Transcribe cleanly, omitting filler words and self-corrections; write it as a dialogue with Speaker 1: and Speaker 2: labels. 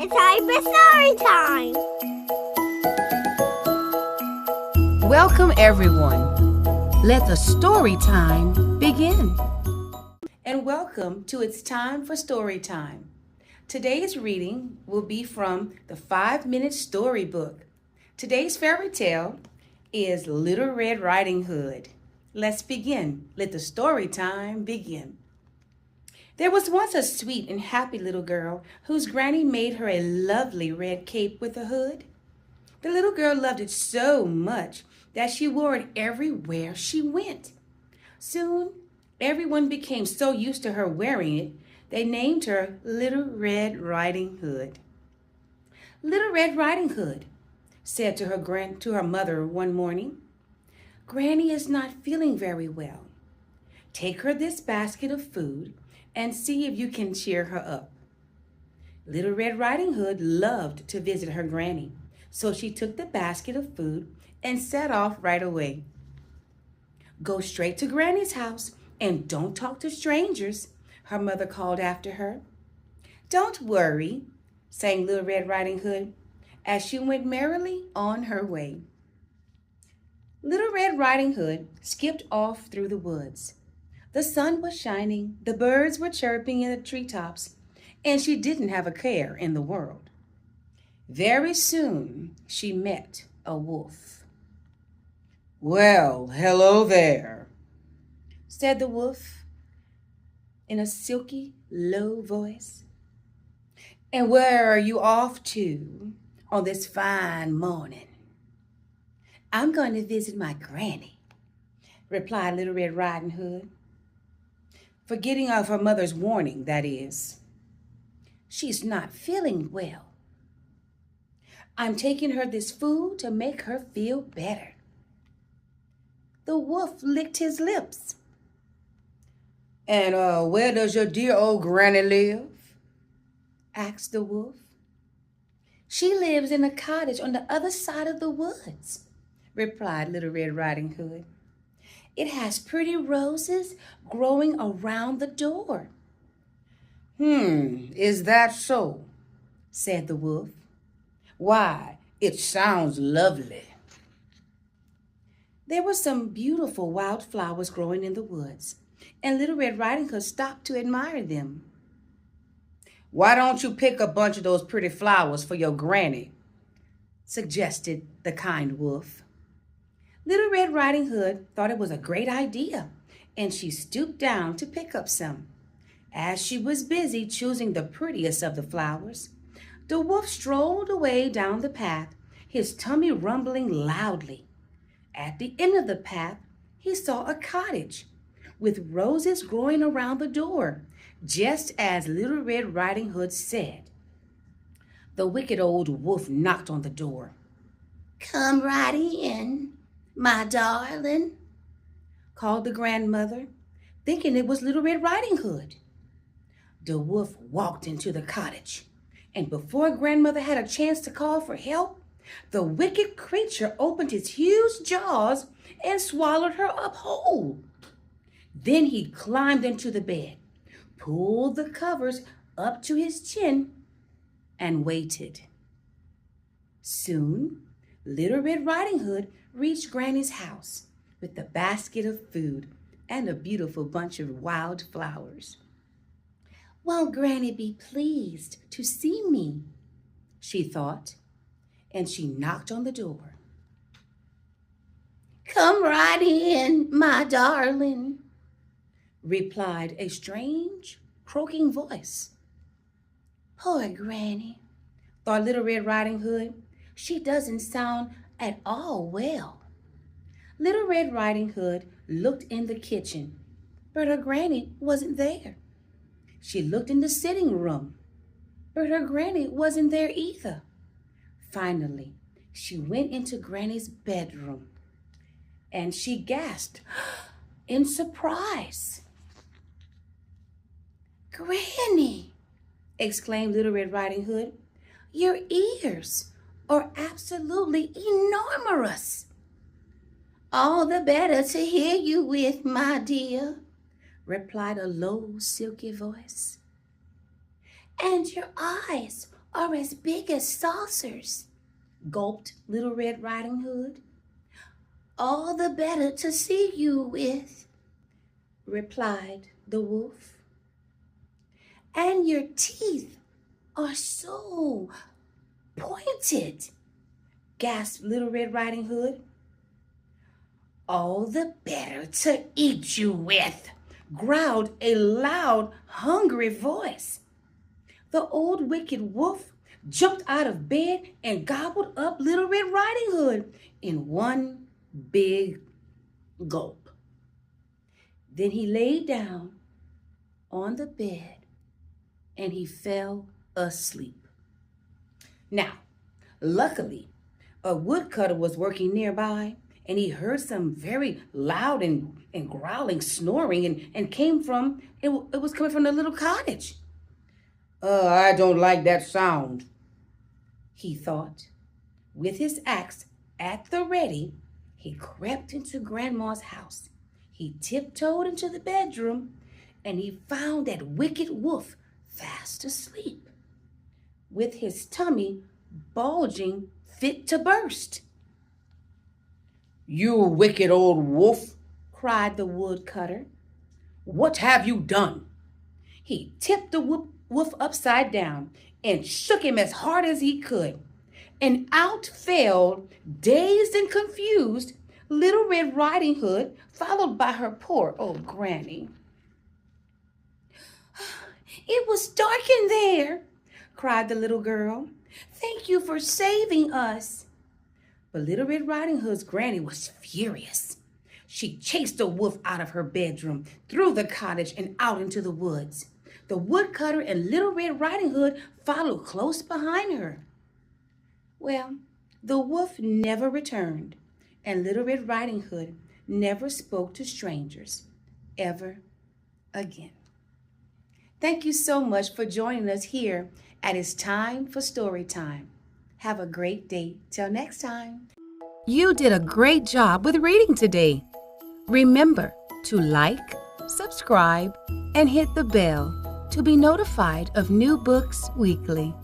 Speaker 1: time for story time.
Speaker 2: Welcome, everyone. Let the story time begin. And welcome to It's Time for Story Time. Today's reading will be from the 5-Minute Storybook. Today's fairy tale is Little Red Riding Hood. Let's begin. Let the story time begin. There was once a sweet and happy little girl whose granny made her a lovely red cape with a hood. The little girl loved it so much that she wore it everywhere she went. Soon, everyone became so used to her wearing it, they named her Little Red Riding Hood. Little Red Riding Hood said to her mother one morning, "Granny is not feeling very well. Take her this basket of food and see if you can cheer her up." Little Red Riding Hood loved to visit her granny, so she took the basket of food and set off right away. "Go straight to Granny's house and don't talk to strangers," her mother called after her. "Don't worry," sang Little Red Riding Hood as she went merrily on her way. Little Red Riding Hood skipped off through the woods. The sun was shining, the birds were chirping in the treetops, and she didn't have a care in the world. Very soon she met a wolf. "Well, hello there," said the wolf in a silky, low voice. "And where are you off to on this fine morning?" "I'm going to visit my granny," replied Little Red Riding Hood, forgetting of her mother's warning, that is. "She's not feeling well. I'm taking her this food to make her feel better." The wolf licked his lips. "And where does your dear old granny live?" asked the wolf. "She lives in a cottage on the other side of the woods," replied Little Red Riding Hood. "It has pretty roses growing around the door." Is that so?" said the wolf. "Why, it sounds lovely." There were some beautiful wildflowers growing in the woods, and Little Red Riding Hood stopped to admire them. "Why don't you pick a bunch of those pretty flowers for your granny?" suggested the kind wolf. Little Red Riding Hood thought it was a great idea, and she stooped down to pick up some. As she was busy choosing the prettiest of the flowers, the wolf strolled away down the path, his tummy rumbling loudly. At the end of the path, he saw a cottage with roses growing around the door, just as Little Red Riding Hood said. The wicked old wolf knocked on the door. "Come right in, my darling," called the grandmother, thinking it was Little Red Riding Hood. The wolf walked into the cottage, and before grandmother had a chance to call for help, the wicked creature opened his huge jaws and swallowed her up whole. Then he climbed into the bed, pulled the covers up to his chin, and waited. Soon, Little Red Riding Hood reached Granny's house with the basket of food and a beautiful bunch of wild flowers. "Won't Granny be pleased to see me?" she thought, and she knocked on the door. "Come right in, my darling," replied a strange, croaking voice. "Poor Granny," thought Little Red Riding Hood. "She doesn't sound at all well." Little Red Riding Hood looked in the kitchen, but her granny wasn't there. She looked in the sitting room, but her granny wasn't there either. Finally, she went into Granny's bedroom, and she gasped in surprise. "Granny," exclaimed Little Red Riding Hood, "your ears are absolutely enormous." "All the better to hear you with, my dear," replied a low, silky voice. "And your eyes are as big as saucers, gulped Little Red Riding Hood. All the better to see you with, replied the wolf. And your teeth are so pointed, gasped Little Red Riding Hood. All the better to eat you with, growled a loud, hungry voice. The old wicked wolf jumped out of bed and gobbled up Little Red Riding Hood in one big gulp. Then he lay down on the bed and he fell asleep. Now, luckily, a woodcutter was working nearby and he heard some very loud and growling snoring and came from, it was coming from the little cottage. I don't like that sound, he thought. With his axe at the ready, he crept into Grandma's house. He tiptoed into the bedroom and he found that wicked wolf fast asleep, with his tummy bulging fit to burst. You wicked old wolf, cried the woodcutter. What have you done? He tipped the wolf upside down and shook him as hard as he could. And out fell, dazed and confused, Little Red Riding Hood, followed by her poor old granny. It was dark in there, cried the little girl. Thank you for saving us. But Little Red Riding Hood's granny was furious. She chased the wolf out of her bedroom, through the cottage, and out into the woods. The woodcutter and Little Red Riding Hood followed close behind her. Well, the wolf never returned, and Little Red Riding Hood never spoke to strangers ever again. Thank you so much for joining us here at It's Time for Story Time. Have a great day. Till next time. You did a great job with reading today. Remember to like, subscribe, and hit the bell to be notified of new books weekly.